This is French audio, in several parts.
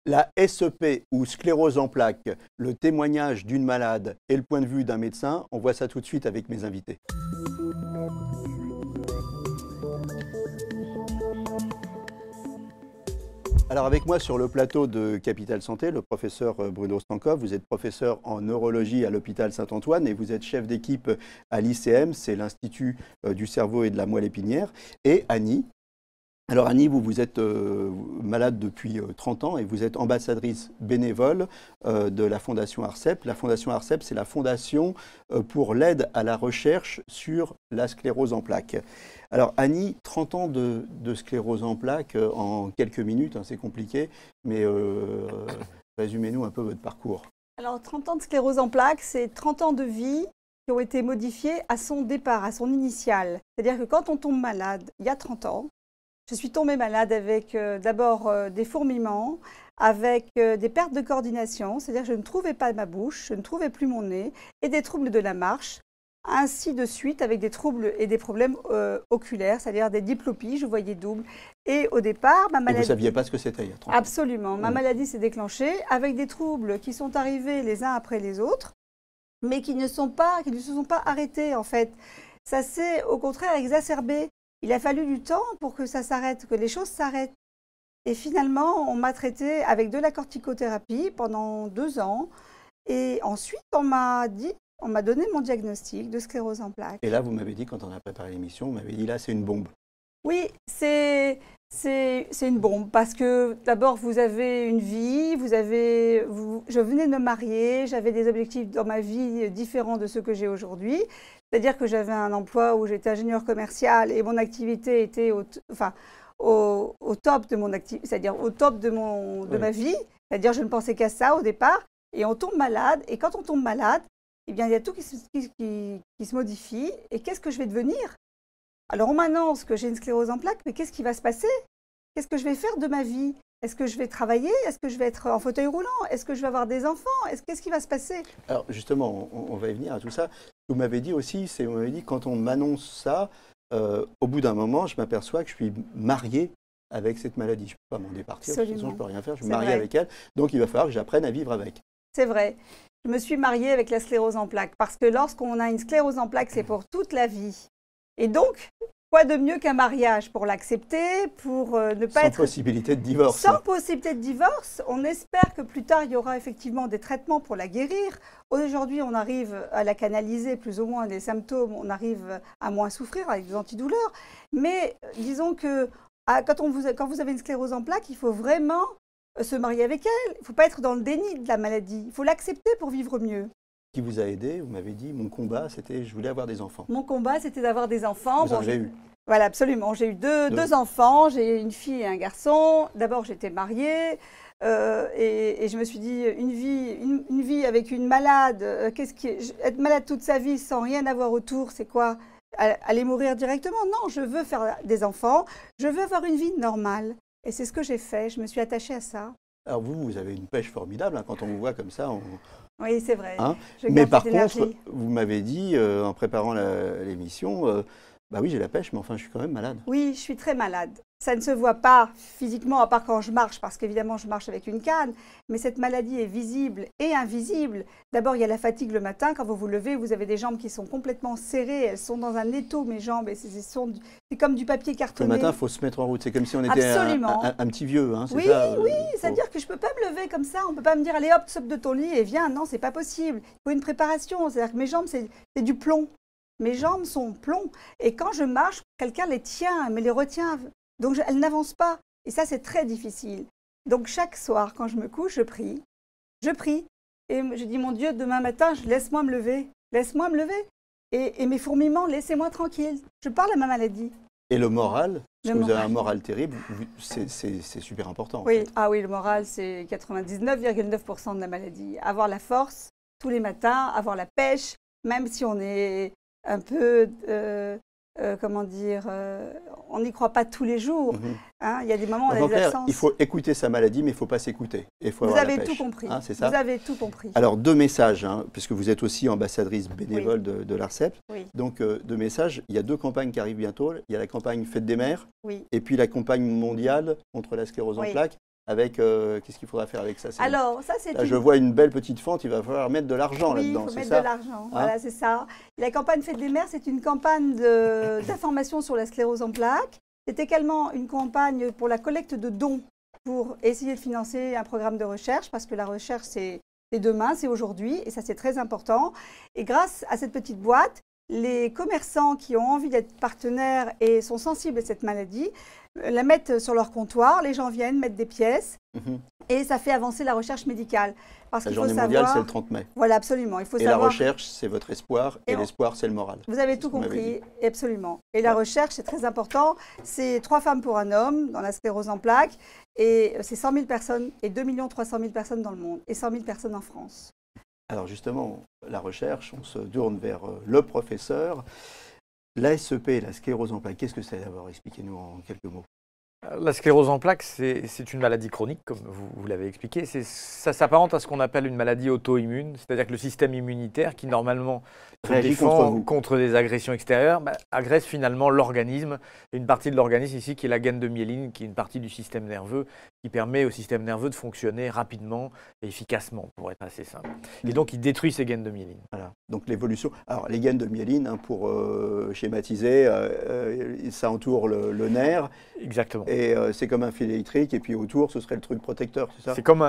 La SEP ou sclérose en plaques, le témoignage d'une malade et le point de vue d'un médecin, on voit ça tout de suite avec mes invités. Alors avec moi sur le plateau de Capital Santé, le professeur Bruno Stankov, vous êtes professeur en neurologie à l'hôpital Saint-Antoine et vous êtes chef d'équipe à l'ICM, c'est l'Institut du cerveau et de la moelle épinière, et Annie. Alors Annie, vous êtes malade depuis 30 ans et vous êtes ambassadrice bénévole de la Fondation ARCEP. La Fondation ARCEP, c'est la fondation pour l'aide à la recherche sur la sclérose en plaques. Alors Annie, 30 ans de sclérose en plaques en quelques minutes, hein, c'est compliqué, mais résumez-nous un peu votre parcours. Alors 30 ans de sclérose en plaques, c'est 30 ans de vie qui ont été modifiés à son départ, à son initial. C'est-à-dire que quand on tombe malade, il y a 30 ans, je suis tombée malade avec d'abord des fourmillements, avec des pertes de coordination, c'est-à-dire que je ne trouvais pas ma bouche, je ne trouvais plus mon nez, et des troubles de la marche, ainsi de suite avec des troubles et des problèmes oculaires, c'est-à-dire des diplopies, je voyais double. Et au départ, ma maladie... Et vous ne saviez pas ce que c'était il y a 30 ans. Absolument. Ma maladie s'est déclenchée avec des troubles qui sont arrivés les uns après les autres, mais qui ne se sont pas arrêtés en fait. Ça s'est au contraire exacerbé. Il a fallu du temps pour que ça s'arrête, que les choses s'arrêtent. Et finalement, on m'a traité avec de la corticothérapie pendant 2 ans. Et ensuite, on m'a donné mon diagnostic de sclérose en plaques. Et là, vous m'avez dit, quand on a préparé l'émission, vous m'avez dit, là, c'est une bombe. Oui, c'est une bombe parce que d'abord, vous avez une vie, je venais de me marier, j'avais des objectifs dans ma vie différents de ceux que j'ai aujourd'hui. C'est-à-dire que j'avais un emploi où j'étais ingénieur commercial et mon activité était au top de mon activité, c'est-à-dire au top de ma vie. C'est-à-dire je ne pensais qu'à ça au départ. Et on tombe malade. Et quand on tombe malade, eh bien, il y a tout qui se modifie. Et qu'est-ce que je vais devenir? Alors on m'annonce que j'ai une sclérose en plaques, mais qu'est-ce qui va se passer? Qu'est-ce que je vais faire de ma vie? Est-ce que je vais travailler? Est-ce que je vais être en fauteuil roulant? Est-ce que je vais avoir des enfants? Qu'est-ce qui va se passer? Alors justement, on va y venir à tout ça. Vous m'avez dit aussi, vous m'avez dit, quand on m'annonce ça, au bout d'un moment, je m'aperçois que je suis marié avec cette maladie. Je ne peux pas m'en départir, de toute façon, je ne peux rien faire, je suis marié avec elle. Donc il va falloir que j'apprenne à vivre avec. C'est vrai. Je me suis mariée avec la sclérose en plaques parce que lorsqu'on a une sclérose en plaques, c'est pour toute la vie. Et donc, quoi de mieux qu'un mariage pour l'accepter, pour ne pas être... Sans possibilité de divorce. Sans possibilité de divorce. On espère que plus tard, il y aura effectivement des traitements pour la guérir. Aujourd'hui, on arrive à la canaliser, plus ou moins, les symptômes, on arrive à moins souffrir avec des antidouleurs. Mais disons que quand vous avez une sclérose en plaques, il faut vraiment se marier avec elle. Il ne faut pas être dans le déni de la maladie. Il faut l'accepter pour vivre mieux. Qui vous a aidé? Vous m'avez dit, mon combat, c'était, je voulais avoir des enfants. Mon combat, c'était d'avoir des enfants. Vous en avez eu? Voilà, absolument. J'ai eu deux enfants, j'ai une fille et un garçon. D'abord, j'étais mariée et je me suis dit, une vie avec une malade, être malade toute sa vie sans rien avoir autour, c'est quoi? Aller mourir directement? Non, je veux faire des enfants, je veux avoir une vie normale. Et c'est ce que j'ai fait, je me suis attachée à ça. Alors vous avez une pêche formidable, hein, quand on vous voit comme ça. Oui, c'est vrai. Hein, mais par contre, vous m'avez dit, en préparant l'émission, bah oui, j'ai la pêche, mais enfin, je suis quand même malade. Oui, je suis très malade. Ça ne se voit pas physiquement, à part quand je marche, parce qu'évidemment, je marche avec une canne. Mais cette maladie est visible et invisible. D'abord, il y a la fatigue le matin. Quand vous vous levez, vous avez des jambes qui sont complètement serrées. Elles sont dans un étau, mes jambes. Et c'est comme du papier cartonné. Le matin, il faut se mettre en route. C'est comme si on était un petit vieux. Hein, oui, ça, oui. C'est-à-dire que je ne peux pas me lever comme ça. On ne peut pas me dire, allez hop, saute de ton lit et viens. Non, c'est pas possible. Il faut une préparation. C'est-à-dire que mes jambes, c'est du plomb. Mes jambes sont plomb. Et quand je marche, quelqu'un les tient, me les retient. Donc, elles n'avancent pas. Et ça, c'est très difficile. Donc, chaque soir, quand je me couche, je prie. Je prie. Et je dis, mon Dieu, demain matin, laisse-moi me lever. Laisse-moi me lever. Et mes fourmillements, laissez-moi tranquille. Je parle à ma maladie. Et le moral, parce que vous avez un moral terrible, c'est super important. Oui, en fait. Ah oui, le moral, c'est 99,9% de la maladie. Avoir la force tous les matins, avoir la pêche, même si on est un peu, comment dire, on n'y croit pas tous les jours. Hein, il y a des moments où on a des absences. Il faut écouter sa maladie, mais il ne faut pas s'écouter. Vous avez tout compris. Hein, c'est ça? Vous avez tout compris. Alors, 2 messages, hein, puisque vous êtes aussi ambassadrice bénévole de l'ARCEP. Oui. Donc, 2 messages. Il y a 2 campagnes qui arrivent bientôt. Il y a la campagne Fête des mères oui. et puis la campagne mondiale contre la sclérose en plaques. avec qu'est-ce qu'il faudra faire avec ça? Alors, ça, c'est Là, je vois une belle petite fente, il va falloir mettre de l'argent oui, là-dedans, il faut c'est mettre ça? de l'argent. Hein? Voilà, c'est ça. La campagne Fête des mères, c'est une campagne d'information sur la sclérose en plaques. C'est également une campagne pour la collecte de dons pour essayer de financer un programme de recherche, parce que la recherche, c'est demain, c'est aujourd'hui, et ça, c'est très important. Et grâce à cette petite boîte, les commerçants qui ont envie d'être partenaires et sont sensibles à cette maladie la mettent sur leur comptoir, les gens viennent mettre des pièces et ça fait avancer la recherche médicale. Parce La journée mondiale, c'est le 30 mai. Voilà, absolument. Il faut et savoir... la recherche, c'est votre espoir, et l'espoir, c'est le moral. Vous avez tout compris, absolument. Et la recherche, c'est très important. C'est 3 femmes pour un homme dans la sclérose en plaques, et c'est 100 000 personnes, et 2 300 000 personnes dans le monde, et 100 000 personnes en France. Alors justement, la recherche, on se tourne vers le professeur. La SEP, la sclérose en plaques, qu'est-ce que c'est d'abord? Expliquez-nous en quelques mots. La sclérose en plaques, c'est une maladie chronique, comme vous l'avez expliqué. Ça s'apparente à ce qu'on appelle une maladie auto-immune, c'est-à-dire que le système immunitaire, qui normalement se défend contre des agressions extérieures, agresse finalement l'organisme, une partie de l'organisme ici qui est la gaine de myéline, qui est une partie du système nerveux, qui permet au système nerveux de fonctionner rapidement et efficacement, pour être assez simple. Et donc, il détruit ces gaines de myéline. Voilà. Donc, l'évolution... Alors, les gaines de myéline, hein, pour schématiser, ça entoure le nerf. Exactement. Et c'est comme un fil électrique, et puis autour, ce serait le truc protecteur, c'est ça? C'est comme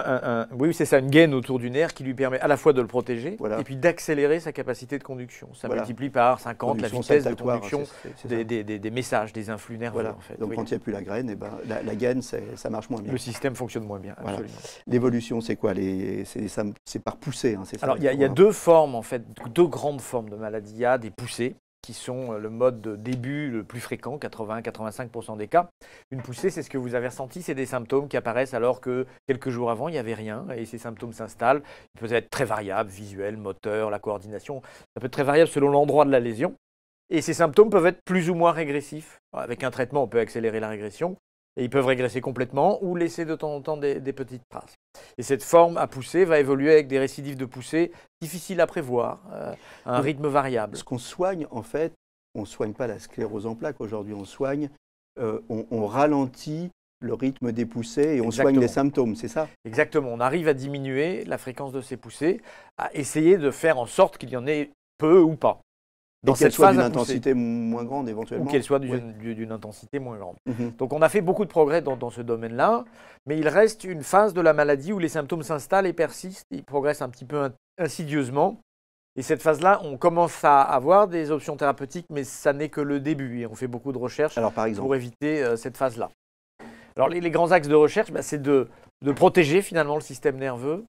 oui, c'est ça, une gaine autour du nerf qui lui permet à la fois de le protéger, et puis d'accélérer sa capacité de conduction. Ça multiplie par 50 la vitesse de conduction des messages, des influx nerveux. En fait. Donc, quand il n'y a plus la graine, eh ben, la gaine, ça marche moins bien. Le système fonctionne moins bien, absolument. L'évolution, c'est quoi? C'est par poussée, hein, c'est ça? Alors, il y a 2 formes, en fait, 2 grandes formes de maladie. Il y a des poussées, qui sont le mode de début le plus fréquent, 80-85% des cas. Une poussée, c'est ce que vous avez ressenti, c'est des symptômes qui apparaissent alors que quelques jours avant, il n'y avait rien, et ces symptômes s'installent. Ils peuvent être très variables, visuels, moteurs, la coordination. Ça peut être très variable selon l'endroit de la lésion. Et ces symptômes peuvent être plus ou moins régressifs. Avec un traitement, on peut accélérer la régression. Et ils peuvent régresser complètement ou laisser de temps en temps des petites traces. Et cette forme à pousser va évoluer avec des récidives de poussée difficiles à prévoir, à un rythme variable. Ce qu'on soigne, en fait, on ne soigne pas la sclérose en plaques aujourd'hui, on soigne, on ralentit le rythme des poussées et on soigne les symptômes, c'est ça? Exactement, on arrive à diminuer la fréquence de ces poussées, à essayer de faire en sorte qu'il y en ait peu ou pas. Dans qu'elle soit d'une intensité moins grande éventuellement. Ou qu'elle soit d'une intensité moins grande. Donc on a fait beaucoup de progrès dans ce domaine-là, mais il reste une phase de la maladie où les symptômes s'installent et persistent, ils progressent un petit peu insidieusement. Et cette phase-là, on commence à avoir des options thérapeutiques, mais ça n'est que le début. Et on fait beaucoup de recherches pour éviter cette phase-là. Alors les grands axes de recherche, c'est de protéger finalement le système nerveux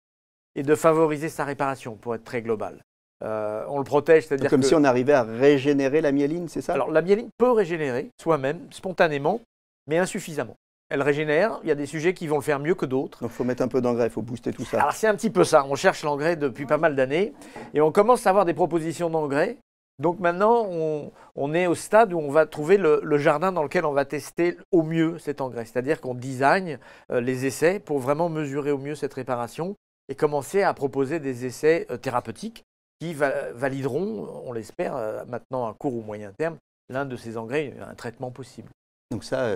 et de favoriser sa réparation, pour être très global. On le protège, c'est-à-dire comme si on arrivait à régénérer la myéline, c'est ça? Alors la myéline peut régénérer soi-même, spontanément, mais insuffisamment. Elle régénère, il y a des sujets qui vont le faire mieux que d'autres. Donc il faut mettre un peu d'engrais, il faut booster tout ça. Alors c'est un petit peu ça, on cherche l'engrais depuis pas mal d'années, et on commence à avoir des propositions d'engrais. Donc maintenant, on est au stade où on va trouver le jardin dans lequel on va tester au mieux cet engrais. C'est-à-dire qu'on design les essais pour vraiment mesurer au mieux cette réparation et commencer à proposer des essais thérapeutiques qui valideront, on l'espère, maintenant à court ou moyen terme, l'un de ces engrais, un traitement possible. Donc ça,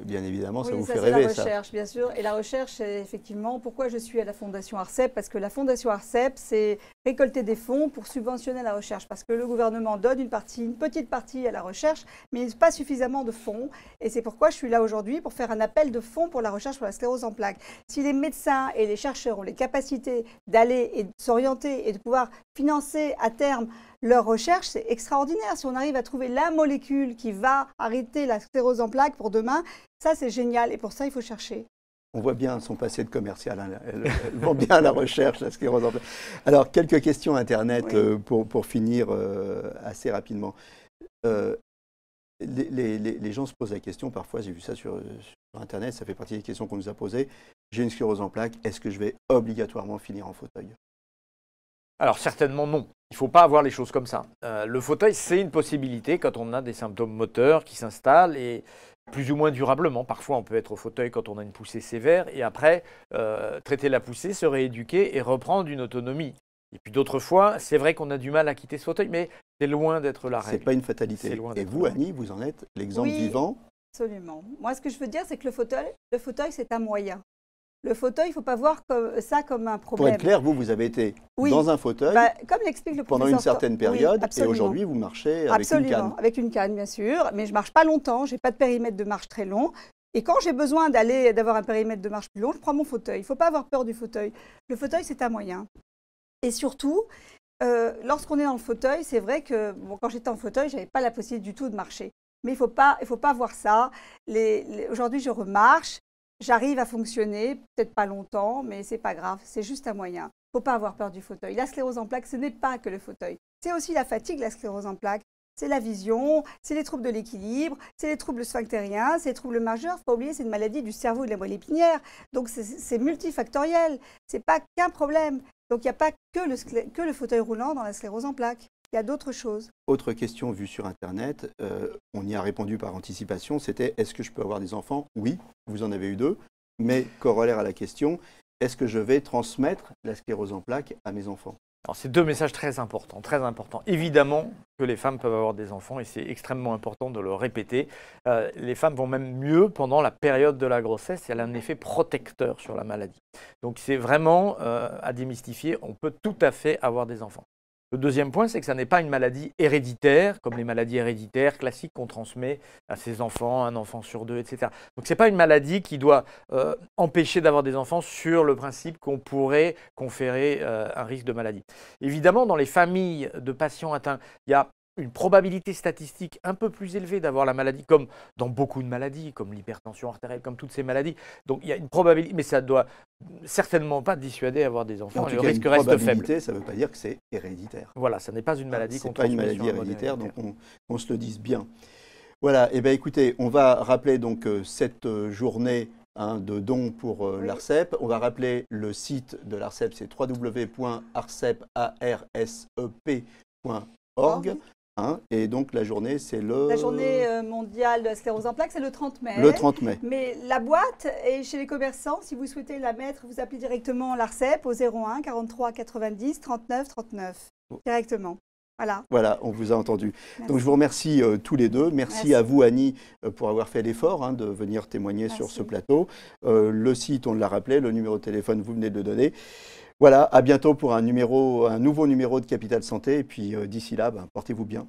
bien évidemment, ça vous fait rêver. Oui, c'est la recherche, bien sûr. Et la recherche, c'est effectivement pourquoi je suis à la Fondation ARCEP, parce que la Fondation ARCEP, c'est récolter des fonds pour subventionner la recherche, parce que le gouvernement donne une petite partie à la recherche, mais pas suffisamment de fonds. Et c'est pourquoi je suis là aujourd'hui, pour faire un appel de fonds pour la recherche sur la sclérose en plaques. Si les médecins et les chercheurs ont les capacités d'aller et de s'orienter et de pouvoir financer à terme leur recherche, c'est extraordinaire. Si on arrive à trouver la molécule qui va arrêter la sclérose en plaques pour demain, ça c'est génial. Et pour ça, il faut chercher. On voit bien son passé de commercial. Hein. Elle vend bien la recherche, la sclérose en plaques. Alors, quelques questions Internet pour finir assez rapidement. Les gens se posent la question, parfois, j'ai vu ça sur Internet, ça fait partie des questions qu'on nous a posées. J'ai une sclérose en plaques, est-ce que je vais obligatoirement finir en fauteuil? Alors certainement non, il ne faut pas avoir les choses comme ça. Le fauteuil, c'est une possibilité quand on a des symptômes moteurs qui s'installent et plus ou moins durablement. Parfois, on peut être au fauteuil quand on a une poussée sévère et après, traiter la poussée, se rééduquer et reprendre une autonomie. Et puis d'autres fois, c'est vrai qu'on a du mal à quitter ce fauteuil, mais c'est loin d'être la règle. Ce n'est pas une fatalité. Et vous, Annie, vous en êtes l'exemple vivant? Absolument. Moi, ce que je veux dire, c'est que le fauteuil, c'est un moyen. Le fauteuil, il ne faut pas voir ça comme un Pour problème. être clair, vous avez été Oui. dans un fauteuil Comme l'explique le pendant professeur une certaine période et aujourd'hui, vous marchez avec une canne. Avec une canne, bien sûr. Mais je ne marche pas longtemps, je n'ai pas de périmètre de marche très long. Et quand j'ai besoin d'avoir un périmètre de marche plus long, je prends mon fauteuil. Il ne faut pas avoir peur du fauteuil. Le fauteuil, c'est un moyen. Et surtout, lorsqu'on est dans le fauteuil, c'est vrai que quand j'étais en fauteuil, je n'avais pas la possibilité du tout de marcher. Mais il ne faut pas voir ça. Aujourd'hui, je remarche. J'arrive à fonctionner, peut-être pas longtemps, mais ce n'est pas grave, c'est juste un moyen. Il ne faut pas avoir peur du fauteuil. La sclérose en plaques, ce n'est pas que le fauteuil. C'est aussi la fatigue, la sclérose en plaques. C'est la vision, c'est les troubles de l'équilibre, c'est les troubles sphinctériens, c'est les troubles majeurs. Il ne faut pas oublier, c'est une maladie du cerveau et de la moelle épinière. Donc c'est multifactoriel, ce n'est pas qu'un problème. Donc il n'y a pas que le fauteuil roulant dans la sclérose en plaques. Il y a d'autres choses. Autre question vue sur Internet, on y a répondu par anticipation, c'était est-ce que je peux avoir des enfants? Oui, vous en avez eu 2, mais corollaire à la question, est-ce que je vais transmettre la sclérose en plaques à mes enfants? Alors, c'est 2 messages très importants, très importants. Évidemment que les femmes peuvent avoir des enfants et c'est extrêmement important de le répéter. Les femmes vont même mieux pendant la période de la grossesse et elle a un effet protecteur sur la maladie. Donc c'est vraiment à démystifier, on peut tout à fait avoir des enfants. Le deuxième point, c'est que ça n'est pas une maladie héréditaire, comme les maladies héréditaires classiques qu'on transmet à ses enfants, un enfant sur 2, etc. Donc ce n'est pas une maladie qui doit empêcher d'avoir des enfants sur le principe qu'on pourrait conférer un risque de maladie. Évidemment, dans les familles de patients atteints, il y a une probabilité statistique un peu plus élevée d'avoir la maladie, comme dans beaucoup de maladies, comme l'hypertension artérielle, comme toutes ces maladies. Donc il y a une probabilité, mais ça ne doit certainement pas dissuader d'avoir des enfants. En tout le cas, risque une reste probabilité, faible. ça ne veut pas dire que c'est héréditaire. Voilà, ça n'est pas une maladie qu'on transmet. Ce n'est pas une maladie héréditaire, donc on se le dise bien. Voilà, et bien écoutez, on va rappeler donc cette journée de dons pour l'ARCEP. On va rappeler le site de l'ARCEP, c'est www.arcep.org. Et donc la journée, c'est La journée mondiale de la sclérose en plaques, c'est le 30 mai. Le 30 mai. Mais la boîte est chez les commerçants. Si vous souhaitez la mettre, vous appelez directement l'ARCEP au 01 43 90 39 39. Directement. Voilà. Voilà, on vous a entendu. Merci. Donc je vous remercie tous les deux. Merci à vous, Annie, pour avoir fait l'effort de venir témoigner sur ce plateau. Le site, on l'a rappelé, le numéro de téléphone, vous venez de le donner. Voilà, à bientôt pour un nouveau numéro de Capital Santé. Et puis d'ici là, portez-vous bien.